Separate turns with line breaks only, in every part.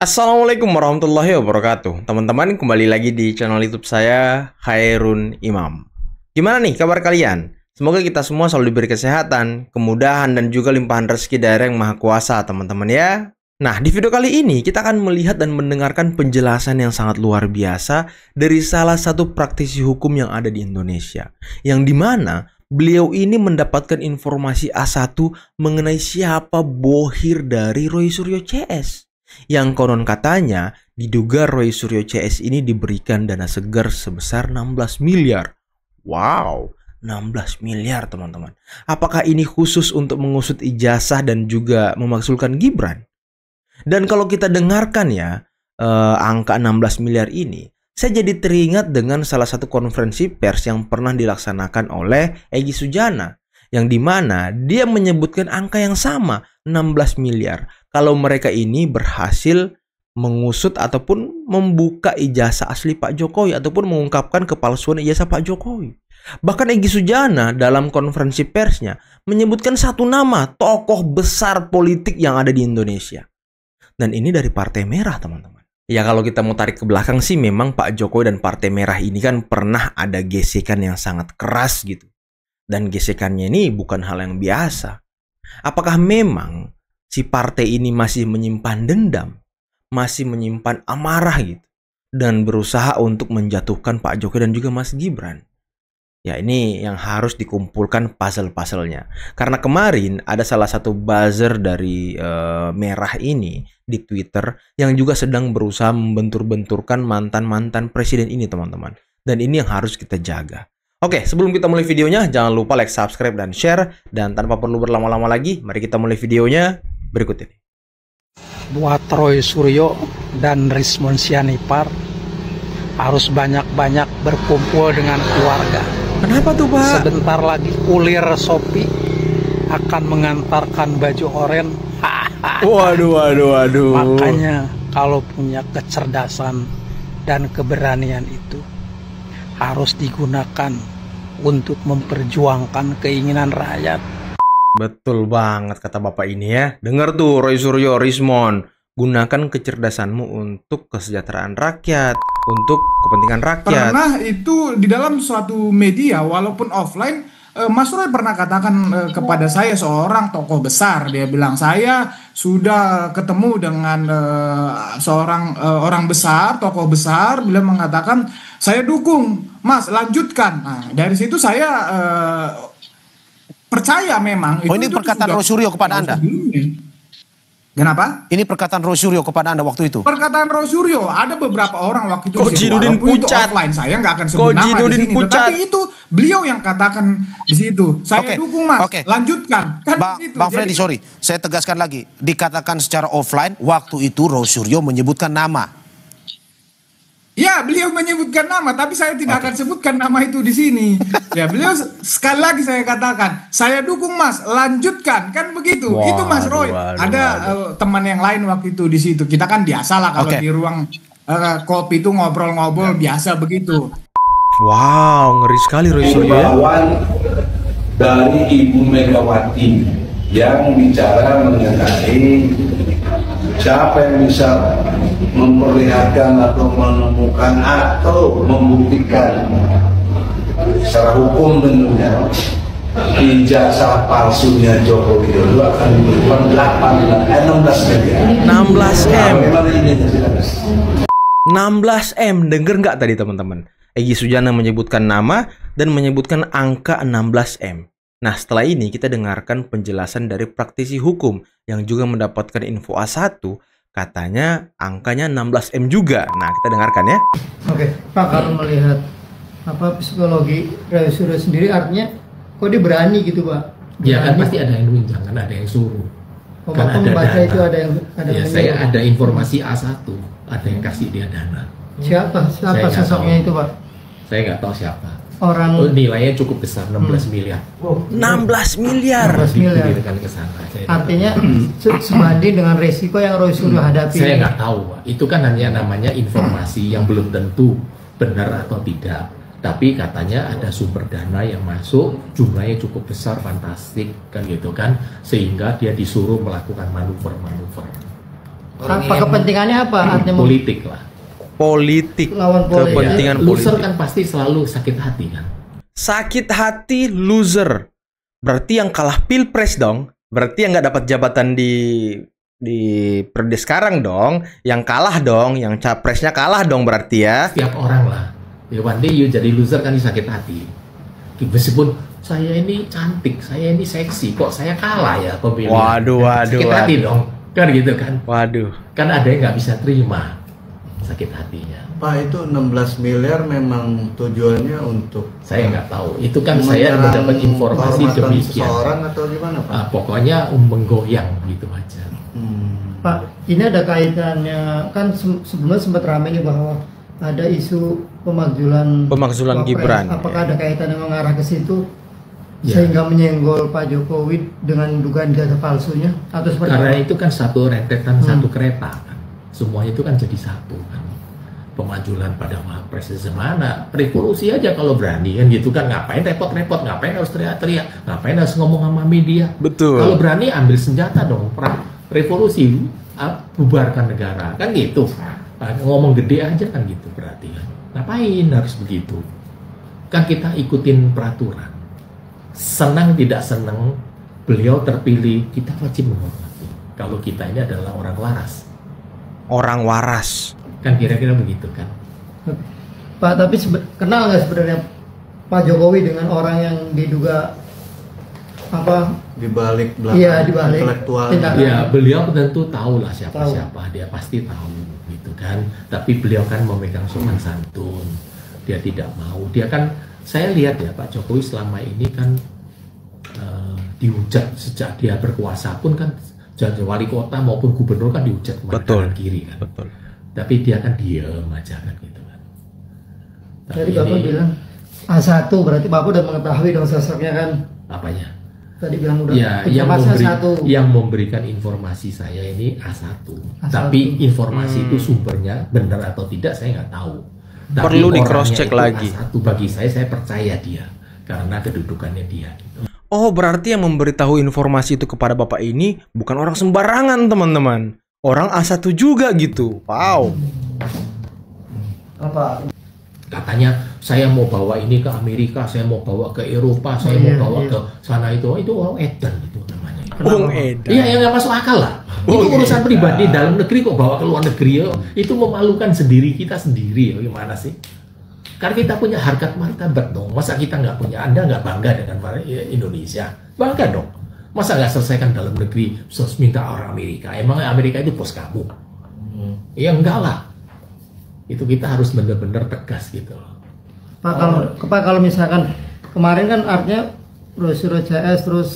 Assalamualaikum warahmatullahi wabarakatuh. Teman-teman, kembali lagi di channel YouTube saya, Khairun Imam. Gimana nih kabar kalian? Semoga kita semua selalu diberi kesehatan, kemudahan, dan juga limpahan rezeki dari Yang Maha Kuasa, teman-teman ya. Nah, di video kali ini kita akan melihat dan mendengarkan penjelasan yang sangat luar biasa dari salah satu praktisi hukum yang ada di Indonesia. Yang dimana beliau ini mendapatkan informasi A1 mengenai siapa bohir dari Roy Suryo CS. Yang konon katanya diduga Roy Suryo CS ini diberikan dana segar sebesar 16 miliar. Wow, 16 miliar teman-teman. Apakah ini khusus untuk mengusut ijazah dan juga memaksulkan Gibran? Dan kalau kita dengarkan ya angka 16 miliar ini, saya jadi teringat dengan salah satu konferensi pers yang pernah dilaksanakan oleh Egy Sujana, yang dimana dia menyebutkan angka yang sama, 16 miliar. Kalau mereka ini berhasil mengusut ataupun membuka ijazah asli Pak Jokowi ataupun mengungkapkan kepalsuan ijazah Pak Jokowi. Bahkan Egy Sujana dalam konferensi persnya menyebutkan satu nama tokoh besar politik yang ada di Indonesia. Dan ini dari Partai Merah, teman-teman. Ya kalau kita mau tarik ke belakang sih memang Pak Jokowi dan Partai Merah ini kan pernah ada gesekan yang sangat keras gitu. Dan gesekannya ini bukan hal yang biasa. Apakah memang si partai ini masih menyimpan dendam, masih menyimpan amarah gitu, dan berusaha untuk menjatuhkan Pak Jokowi dan juga Mas Gibran? Ya ini yang harus dikumpulkan puzzle-puzzlenya. Karena kemarin ada salah satu buzzer dari Merah ini di Twitter yang juga sedang berusaha membentur-benturkan mantan-mantan presiden ini, teman-teman. Dan ini yang harus kita jaga. Oke, sebelum kita mulai videonya, jangan lupa like, subscribe, dan share. Dan tanpa perlu berlama-lama lagi, mari kita mulai videonya berikut ini.
Buat Roy Suryo dan Rismon Sianipar harus banyak-banyak berkumpul dengan keluarga.
Kenapa tuh, Pak?
Sebentar lagi kulir Sopi akan mengantarkan baju oren.
Waduh.
Makanya kalau punya kecerdasan dan keberanian itu harus digunakan untuk memperjuangkan keinginan rakyat.
Betul banget kata Bapak ini ya. Dengar tuh Roy Suryo, Rismon. Gunakan kecerdasanmu untuk kesejahteraan rakyat, untuk kepentingan rakyat.
Karena itu di dalam suatu media walaupun offline, Mas Roy pernah katakan kepada saya, seorang tokoh besar, dia bilang saya sudah ketemu dengan seorang orang besar, tokoh besar, beliau mengatakan saya dukung Mas, lanjutkan. Nah, dari situ saya percaya memang.
Oh, ini perkataan Roy Suryo kepada Anda?
Kenapa?
Ini perkataan Roy Suryo kepada Anda waktu itu?
Perkataan Roy Suryo, ada beberapa orang waktu itu.
Kojinudin Pucat.
Offline, saya nggak akan sebut nama di sini. Tetapi itu beliau yang katakan di situ. Saya dukung Mas, lanjutkan. Kan
Bang Freddy, sorry, saya tegaskan lagi. Dikatakan secara offline, waktu itu Roy Suryo menyebutkan nama.
Ya, beliau menyebutkan nama, tapi saya tidak akan sebutkan nama itu di sini. Ya, beliau sekali lagi saya katakan, saya dukung Mas, lanjutkan, kan begitu. Itu Mas Roy. Ada teman yang lain waktu itu di situ. Kita kan biasalah kalau di ruang kopi itu ngobrol-ngobrol biasa begitu.
Wow, ngeri sekali Roy Suryo ya.
Dari Ibu Megawati yang bicara mengenai siapa yang bisa memperlihatkan atau menemukan atau membuktikan secara hukum tentunya ijazah palsunya Joko Widodo akan diberikan 16 miliar.
16M. 16M, denger nggak tadi teman-teman? Egy Sujana menyebutkan nama dan menyebutkan angka 16M. Nah, setelah ini kita dengarkan penjelasan dari praktisi hukum yang juga mendapatkan info A1, katanya angkanya 16M juga. Nah, kita dengarkan ya.
Oke, Pak, kalau melihat psikologi Roy Suryo sendiri, artinya kok dia berani gitu, Pak?
Ya kan pasti ada yang nunjang, kan ada yang suruh.
Oh,
kan ada
membaca
dana.
Itu ada yang
ya, saya ada informasi A1, ada yang kasih dia dana.
Siapa sosoknya itu, Pak?
Saya nggak tahu siapa.
Orang
nilainya cukup besar, 16 miliar.
16 miliar.
16 miliar.
Ke sana.
Artinya sebanding dengan resiko yang Roy Suryo hadapi.
Saya nggak tahu, Pak. Itu kan hanya namanya informasi yang belum tentu benar atau tidak. Tapi katanya ada sumber dana yang masuk, jumlahnya cukup besar, fantastik kan gitu kan, sehingga dia disuruh melakukan manuver-manuver.
Apa kepentingannya apa? Artinya
politik lah.
Politik,
Lawan politik.
kepentingan
Loser
politik.
kan pasti selalu sakit hati kan.
Sakit hati loser. Berarti yang kalah pilpres dong. Berarti yang nggak dapat jabatan di periode sekarang dong. Yang kalah dong. Yang capresnya kalah dong berarti ya.
Setiap orang lah. Ya one day you jadi loser kan sakit hati. Meskipun saya ini cantik, saya ini seksi, kok saya kalah ya pemilihan.
Waduh.
Sakit hati dong. Kan gitu kan.
Waduh.
Kan ada yang nggak bisa terima sakit hatinya.
Pak, itu 16 miliar memang tujuannya untuk
Saya nggak tahu. Itu kan saya mendapat informasi
kehormatan
demikian.
seseorang atau gimana, Pak?
Pokoknya menggoyang gitu aja.
Pak, ini ada kaitannya kan sebelumnya sempat ramai nih bahwa ada isu pemakzulan
Pemakzulan
Wapres.
Gibran.
Apakah ada kaitan yang mengarah ke situ
Ya.
sehingga menyenggol Pak Jokowi dengan dugaan jasa palsunya atau seperti
Karena
apa?
itu kan satu rentetan satu kereta kan. Semua itu kan jadi satu kan. Pemajulan pada Wapres semana. Revolusi aja kalau berani kan gitu kan. Ngapain repot-repot, ngapain harus teriak-teriak, ngapain harus ngomong sama media.
Betul.
Kalau berani ambil senjata dong, perang revolusi, bubarkan negara kan gitu. Ngomong gede aja kan gitu berarti kan. Ngapain harus begitu? Kan kita ikutin peraturan. Senang tidak senang, beliau terpilih, kita wajib menghormati. Kalau kita ini adalah orang waras.
Orang waras.
Kan kira-kira begitu kan.
Pak, tapi kenal nggak sebenarnya Pak Jokowi dengan orang yang diduga apa?
Di balik belakang
Iya, di balik
intelektual.
tindakan.
Ya beliau tentu tahulah siapa
Tahu.
siapa, dia pasti tahu gitu kan. Tapi beliau kan memegang sopan santun, dia tidak mau. Dia kan, saya lihat ya Pak Jokowi selama ini kan dihujat sejak dia berkuasa pun kan, jadi wali kota maupun gubernur kan dihujat kemana
Betul.
kanan kiri kan.
Betul.
Tapi dia kan diem aja kan gitu kan. Tapi
Jadi Bapak
ini-
bilang A1, berarti Bapak udah mengetahui dong sosoknya kan?
apanya?
Tadi bilang udah
Ya, yang,
informasi A1.
yang memberikan informasi saya ini A1.
A1.
Tapi informasi itu sumbernya benar atau tidak saya nggak tahu. Tapi
Perlu di
orangnya
cross check
itu
lagi.
A1 bagi saya percaya dia karena kedudukannya dia. Gitu.
Oh, berarti yang memberitahu informasi itu kepada Bapak ini bukan orang sembarangan, teman-teman. Orang A1 juga gitu. Wow.
Apa?
Katanya saya mau bawa ini ke Amerika, saya mau bawa ke Eropa, saya mau bawa ke sana itu orang edan itu namanya.
Bung Edan.
Iya, yang nggak masuk akal lah. Itu urusan pribadi dalam negeri kok bawa ke luar negeri ya. Itu memalukan sendiri kita sendiri ya. Gimana sih? Karena kita punya harkat martabat dong. Masa kita nggak punya? Anda nggak bangga dengan Indonesia? Bangga dong. Masa nggak selesaikan dalam negeri terus minta orang Amerika? Emang Amerika itu bos kamu? Ya enggak lah. Itu kita harus benar-benar tegas gitu loh.
Pak, kalau misalkan kemarin kan artinya brosur CS terus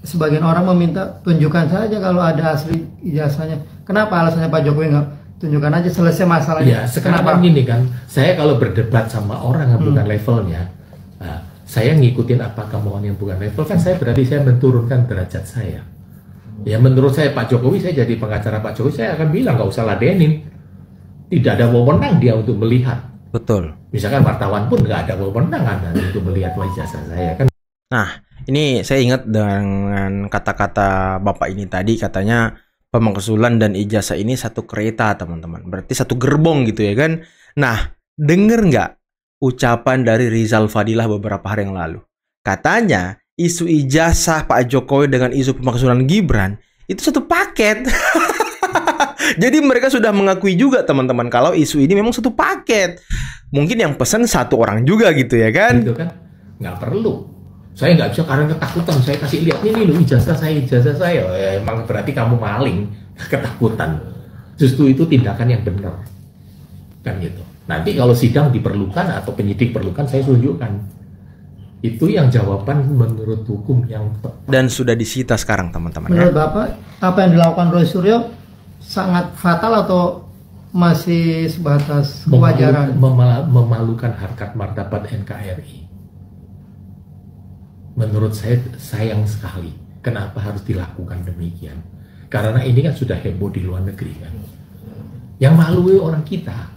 sebagian orang meminta tunjukkan saja kalau ada asli ijazahnya. Kenapa alasannya Pak Jokowi nggak tunjukkan aja, selesai masalahnya?
Ya sekarang kan gini kan, saya kalau berdebat sama orang yang bukan levelnya, nah, saya ngikutin apa kemauan yang bukan level kan, saya berarti saya menurunkan derajat saya. Ya menurut saya Pak Jokowi, saya jadi pengacara Pak Jokowi, saya akan bilang nggak usah ladenin. Tidak ada wewenang dia untuk melihat.
Betul.
Misalkan wartawan pun nggak ada wewenang untuk melihat ijazah saya kan.
Nah, ini saya ingat dengan kata-kata Bapak ini tadi, katanya pemakzulan dan ijazah ini satu kereta, teman-teman. Berarti satu gerbong gitu ya kan. Nah, denger nggak ucapan dari Rizal Fadilah beberapa hari yang lalu? Katanya isu ijazah Pak Jokowi dengan isu pemakzulan Gibran itu satu paket. Jadi mereka sudah mengakui juga, teman-teman, kalau isu ini memang satu paket. Mungkin yang pesan satu orang juga gitu ya kan?
Gitu kan, nggak perlu. Saya nggak bisa karena ketakutan. Saya kasih lihat ini loh ijazah saya. Ya, emang berarti kamu maling, ketakutan. Justru itu tindakan yang benar, kan gitu. Nanti kalau sidang diperlukan atau penyidik perlukan, saya tunjukkan. Itu yang jawaban menurut hukum yang tepat.
Dan sudah disita sekarang, teman-teman.
Menurut
Ya?
Bapak, apa yang dilakukan Roy Suryo sangat fatal atau masih sebatas kewajaran?
Memalukan harkat martabat NKRI. Menurut saya sayang sekali. Kenapa harus dilakukan demikian? Karena ini kan sudah heboh di luar negeri kan. Yang malu orang kita.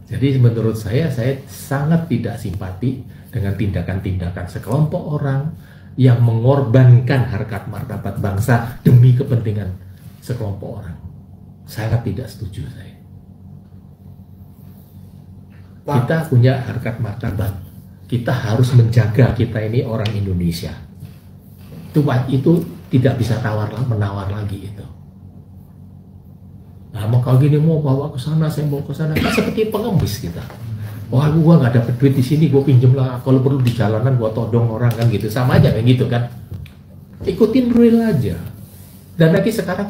Jadi menurut saya sangat tidak simpati dengan tindakan-tindakan sekelompok orang yang mengorbankan harkat martabat bangsa demi kepentingan sekelompok orang. Sangat tidak setuju saya. Kita punya harkat martabat. Kita harus menjaga kita ini orang Indonesia. Itu tidak bisa menawar lagi itu. Nah, mau kalau gini mau bawa ke sana, saya mau ke sana, kan seperti pengemis kita. Wah, gua nggak dapet duit di sini, gua pinjem lah. Kalau perlu di jalanan gua todong orang kan gitu, sama aja kayak gitu kan. Ikutin real aja. Dan lagi sekarang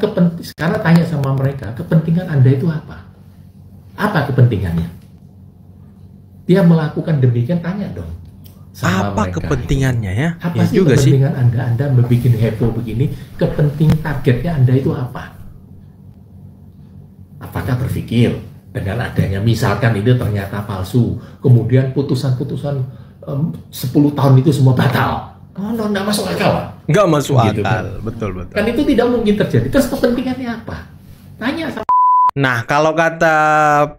tanya sama mereka, kepentingan Anda itu apa? Apa kepentingannya? Dia melakukan demikian, tanya dong.
Apa mereka, kepentingannya ya?
Apa sih juga kepentingan sih? Anda membuat heboh begini? Targetnya Anda itu apa? Apakah berpikir dengan adanya misalkan itu ternyata palsu, kemudian putusan-putusan 10 tahun itu semua batal? Oh, nggak masuk akal.
Nggak masuk
gitu,
akal,
kan?
betul.
Kan itu tidak mungkin terjadi. Terus kepentingannya apa? Tanya sama.
Nah, kalau kata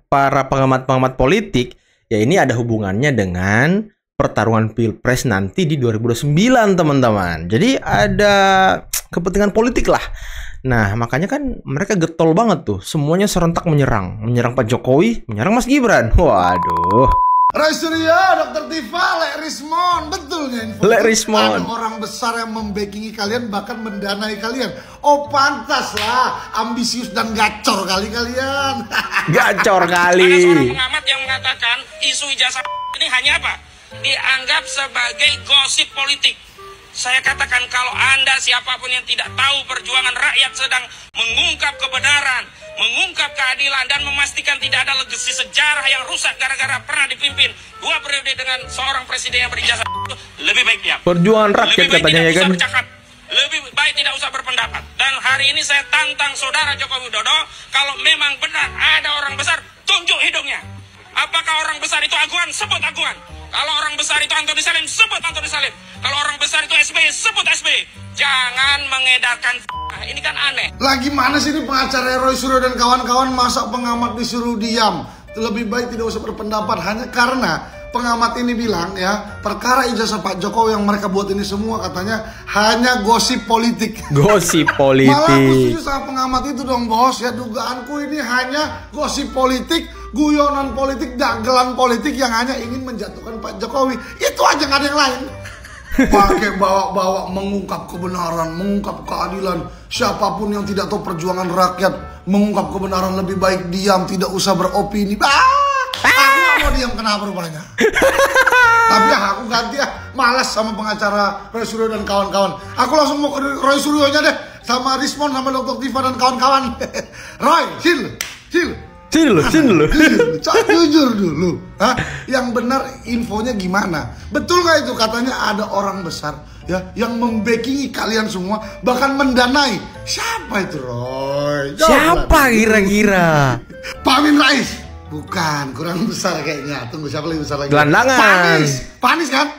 para pengamat-pengamat politik, ya ini ada hubungannya dengan pertarungan Pilpres nanti di 2029, teman-teman. Jadi ada kepentingan politik lah. Nah, makanya kan mereka getol banget tuh. Semuanya serentak menyerang Pak Jokowi, menyerang Mas Gibran. Waduh.
Roy Suryo, Dr. Tifa, Lek Rismon, betulnya info.
Lek Rismon.
Ada orang besar yang membackingi kalian, bahkan mendanai kalian. Oh, pantas lah, ambisius dan gacor kali kalian.
Gacor kali.
Ada seorang pengamat yang mengatakan isu ijazah ini hanya apa? Dianggap sebagai gosip politik. Saya katakan kalau Anda siapapun yang tidak tahu perjuangan rakyat sedang mengungkap kebenaran, mengungkap keadilan dan memastikan tidak ada legasi sejarah yang rusak gara-gara pernah dipimpin 2 periode dengan seorang presiden yang berijazah, lebih baik diam.
Perjuangan rakyat katanya ya kan.
Lebih baik tidak usah berpendapat. Dan hari ini saya tantang saudara Joko Widodo, kalau memang benar ada orang besar, tunjuk hidungnya. Apakah orang besar itu Aguan? Sebut Aguan. Kalau orang besar itu Antoni Salim, sebut Antoni Salim. Kalau orang besar itu SBY, sebut SBY. Jangan mengedarkan ini kan aneh.
Lagi mana sih ini pengacara Roy Suryo dan kawan-kawan, masa pengamat disuruh diam? Lebih baik tidak usah berpendapat hanya karena pengamat ini bilang ya, perkara ijazah Pak Jokowi yang mereka buat ini semua katanya hanya gosip politik.
Gosip politik.
Malah aku setuju sama pengamat itu dong, bos. Ya, dugaanku ini hanya gosip politik, guyonan politik, dagelan politik yang hanya ingin menjatuhkan Pak Jokowi. Itu aja, nggak ada yang lain. Pakai bawa-bawa mengungkap kebenaran, mengungkap keadilan. Siapapun yang tidak tahu perjuangan rakyat, mengungkap kebenaran lebih baik diam, tidak usah beropini. Aku mau diam, kenapa rupanya? Tapi aku ganti ya, malas sama pengacara Roy Suryo dan kawan-kawan. Aku langsung mau ke Roy Suryo-nya deh, sama Rismon, sama Dr. Tifa dan kawan-kawan. Roy, chill. Jujur dulu. Hah? Yang benar infonya gimana? Betul nggak itu katanya ada orang besar ya yang membackingi kalian semua, bahkan mendanai. Siapa itu, Roy?
Siapa kira-kira?
Pak Amin Rais. Bukan, kurang besar kayaknya. Tunggu, siapa lebih besar lagi?
Gelandangan.
Panis kan?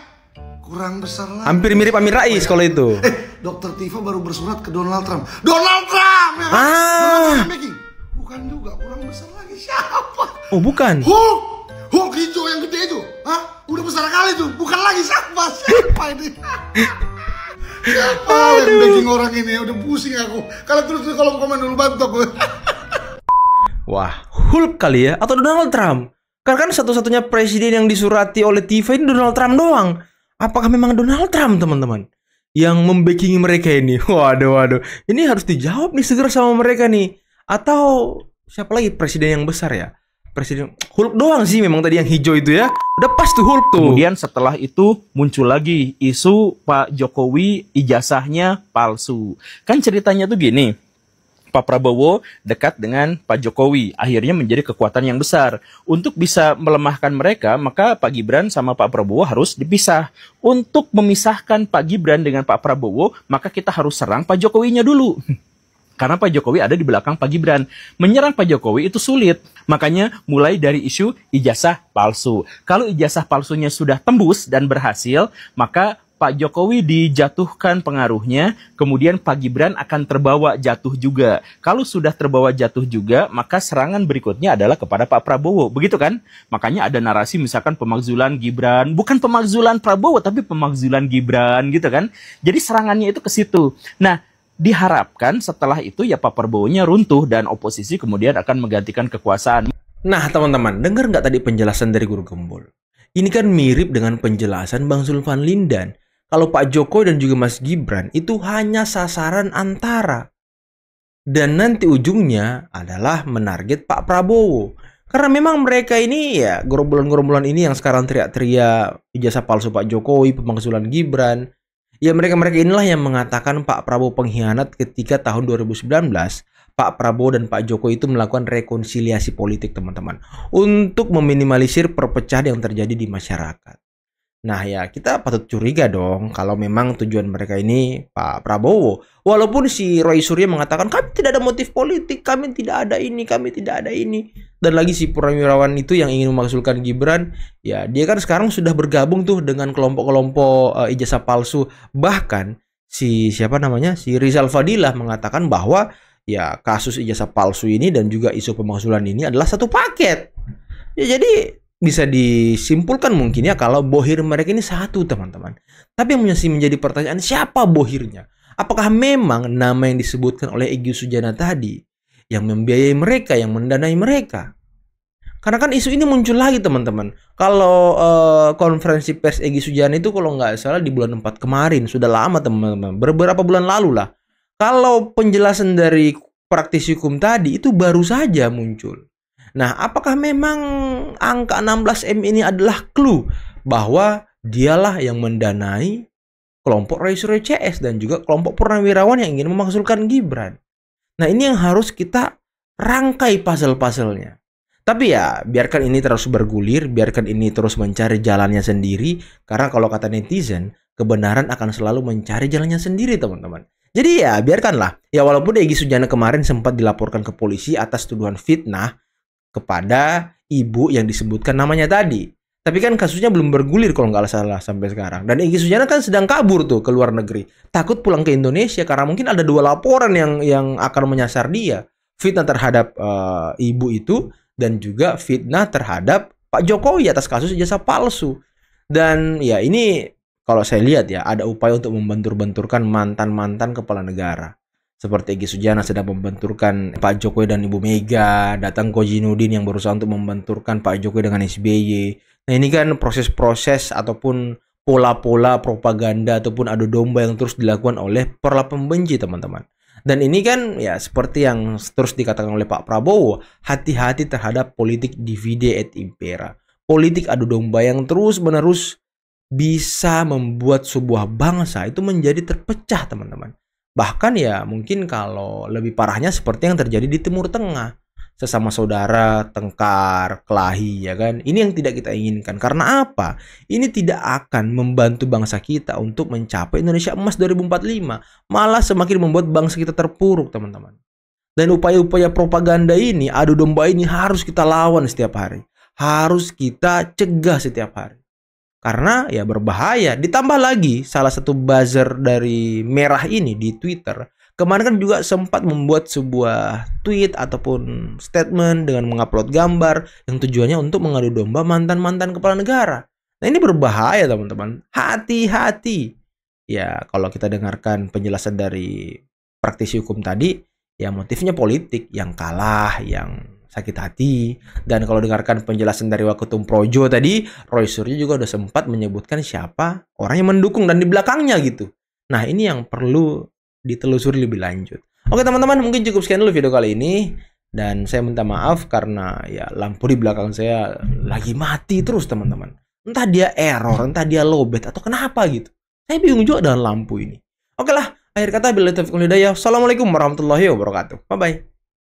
Kurang besar lagi.
Hampir mirip Amin Rais kalau itu.
Dr. Tifa baru bersurat ke Donald Trump. Donald Trump ya kan? Donald Trump backing. Bukan juga, kurang besar lagi. Siapa?
Oh, bukan.
Hulk hijau yang gede itu. Hah? Udah besar kali tuh. Bukan lagi siapa? Siapa ini? Siapa yang backing orang ini? Udah pusing aku. Kalau terus kalau komen dulu, bantu aku.
Wah, Hulk kali ya? Atau Donald Trump? Karena kan satu-satunya presiden yang disurati oleh TV ini Donald Trump doang. Apakah memang Donald Trump, teman-teman, yang membackingi mereka ini? Waduh. Ini harus dijawab nih segera sama mereka nih. Atau siapa lagi presiden yang besar ya? Presiden Hulk doang sih memang tadi yang hijau itu ya. Udah pas tuh Hulk tuh.
Kemudian setelah itu muncul lagi isu Pak Jokowi ijazahnya palsu. Kan ceritanya tuh gini. Pak Prabowo dekat dengan Pak Jokowi, akhirnya menjadi kekuatan yang besar. Untuk bisa melemahkan mereka, maka Pak Gibran sama Pak Prabowo harus dipisah. Untuk memisahkan Pak Gibran dengan Pak Prabowo, maka kita harus serang Pak Jokowinya dulu. Karena Pak Jokowi ada di belakang Pak Gibran. Menyerang Pak Jokowi itu sulit. Makanya mulai dari isu ijazah palsu. Kalau ijazah palsunya sudah tembus dan berhasil, maka Pak Jokowi dijatuhkan pengaruhnya, kemudian Pak Gibran akan terbawa jatuh juga. Kalau sudah terbawa jatuh juga, maka serangan berikutnya adalah kepada Pak Prabowo. Begitu kan? Makanya ada narasi misalkan pemakzulan Gibran, bukan pemakzulan Prabowo, tapi pemakzulan Gibran gitu kan. Jadi serangannya itu ke situ. Nah, diharapkan setelah itu ya Pak Prabowo-nya runtuh dan oposisi kemudian akan menggantikan kekuasaan.
Nah teman-teman, dengar nggak tadi penjelasan dari Guru Gembul? Ini kan mirip dengan penjelasan Bang Zulfan Lindan. Kalau Pak Jokowi dan juga Mas Gibran itu hanya sasaran antara. Dan nanti ujungnya adalah menarget Pak Prabowo. Karena memang mereka ini ya, gerombolan-gerombolan ini yang sekarang teriak-teriak ijazah palsu Pak Jokowi, pemakzulan Gibran. Ya mereka-mereka inilah yang mengatakan Pak Prabowo pengkhianat ketika tahun 2019 Pak Prabowo dan Pak Jokowi itu melakukan rekonsiliasi politik teman-teman. Untuk meminimalisir perpecahan yang terjadi di masyarakat. Nah ya kita patut curiga dong kalau memang tujuan mereka ini Pak Prabowo. Walaupun si Roy Suryo mengatakan kami tidak ada motif politik, kami tidak ada ini, kami tidak ada ini. Dan lagi si Purnawirawan itu yang ingin memakzulkan Gibran, ya dia kan sekarang sudah bergabung tuh dengan kelompok-kelompok ijazah palsu. Bahkan si siapa namanya, si Rizal Fadilah mengatakan bahwa ya kasus ijazah palsu ini dan juga isu pemakzulan ini adalah satu paket. Ya jadi bisa disimpulkan mungkin ya kalau bohir mereka ini satu teman-teman. Tapi yang masih menjadi pertanyaan siapa bohirnya? Apakah memang nama yang disebutkan oleh Egy Sujana tadi yang membiayai mereka, yang mendanai mereka? Karena kan isu ini muncul lagi teman-teman. Kalau konferensi pers Egy Sujana itu kalau nggak salah di bulan 4 kemarin, sudah lama teman-teman, beberapa bulan lalu lah. Kalau penjelasan dari praktisi hukum tadi itu baru saja muncul. Nah, apakah memang angka 16M ini adalah clue bahwa dialah yang mendanai kelompok Roy Suryo CS dan juga kelompok Purnawirawan yang ingin memakzulkan Gibran? Nah, ini yang harus kita rangkai puzzle-puzzlenya. Tapi ya, biarkan ini terus bergulir, biarkan ini terus mencari jalannya sendiri, karena kalau kata netizen, kebenaran akan selalu mencari jalannya sendiri, teman-teman. Jadi ya, biarkanlah. Ya, walaupun Egy Sujana kemarin sempat dilaporkan ke polisi atas tuduhan fitnah kepada ibu yang disebutkan namanya tadi. Tapi kan kasusnya belum bergulir kalau nggak salah sampai sekarang. Dan Egy Sujana kan sedang kabur tuh ke luar negeri. Takut pulang ke Indonesia karena mungkin ada 2 laporan yang akan menyasar dia. Fitnah terhadap ibu itu dan juga fitnah terhadap Pak Jokowi atas kasus ijazah palsu. Dan ya ini kalau saya lihat ya ada upaya untuk membentur-benturkan mantan-mantan kepala negara. Seperti Egy Sujana sedang membenturkan Pak Jokowi dan Ibu Mega, datang Koji Nudin yang berusaha untuk membenturkan Pak Jokowi dengan SBY. Nah ini kan proses-proses ataupun pola-pola propaganda ataupun adu domba yang terus dilakukan oleh para pembenci teman-teman. Dan ini kan ya seperti yang terus dikatakan oleh Pak Prabowo, hati-hati terhadap politik divide et impera. Politik adu domba yang terus-menerus bisa membuat sebuah bangsa itu menjadi terpecah teman-teman. Bahkan ya mungkin kalau lebih parahnya seperti yang terjadi di Timur Tengah. Sesama saudara, tengkar, kelahi ya kan. Ini yang tidak kita inginkan. Karena apa? Ini tidak akan membantu bangsa kita untuk mencapai Indonesia Emas 2045. Malah semakin membuat bangsa kita terpuruk teman-teman. Dan upaya-upaya propaganda ini, adu domba ini harus kita lawan setiap hari. Harus kita cegah setiap hari. Karena ya berbahaya. Ditambah lagi salah satu buzzer dari Merah ini di Twitter kemarin kan juga sempat membuat sebuah tweet ataupun statement dengan mengupload gambar yang tujuannya untuk mengadu domba mantan-mantan kepala negara. Nah ini berbahaya teman-teman. Hati-hati. Ya kalau kita dengarkan penjelasan dari praktisi hukum tadi, ya motifnya politik, yang kalah, yang sakit hati. Dan kalau dengarkan penjelasan dari Waketum Projo tadi, Roy Suryo juga udah sempat menyebutkan siapa orang yang mendukung dan di belakangnya gitu. Nah ini yang perlu ditelusuri lebih lanjut. Oke teman-teman, mungkin cukup sekian dulu video kali ini. Dan saya minta maaf karena ya lampu di belakang saya lagi mati terus teman-teman. Entah dia error, entah dia lowbat atau kenapa gitu. Saya bingung juga dengan lampu ini. Oke lah, akhir kata billahi taufiq wal hidayah. Assalamualaikum warahmatullahi wabarakatuh. Bye-bye.